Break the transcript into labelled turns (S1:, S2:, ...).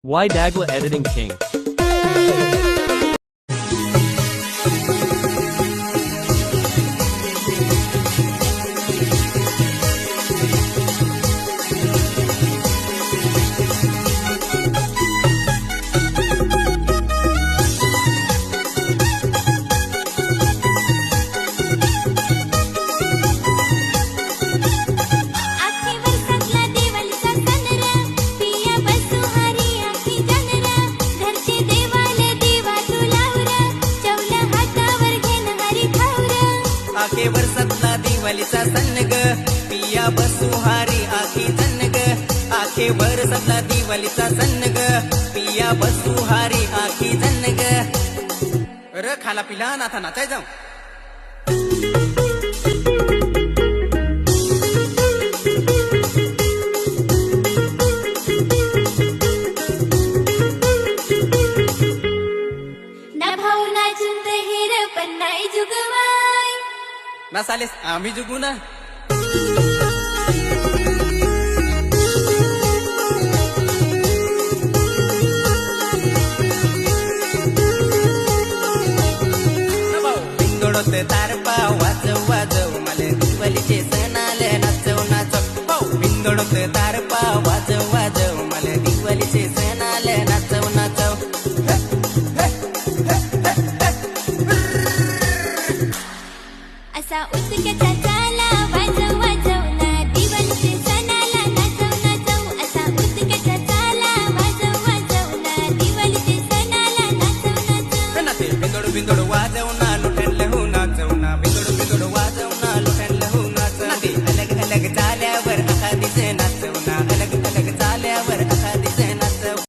S1: Y Dagla Editing King.
S2: आखे वर्षातला दिवाळीचा सण ग पिया बसुहारी आखी जण ग आखे वर्षातला दिवाळीचा सण ग पिया बसुहारी आखी जण ग र खाला पिला नाथा नाचाय जाऊ ना सालेस आम्ही जुगू ना बिंदोडत तारपा वाजव वाजव मला दिवाळीचे सण आले नाचव नाचव बिंदोडत तारपा वाजव वाजव मला दिवाळीचे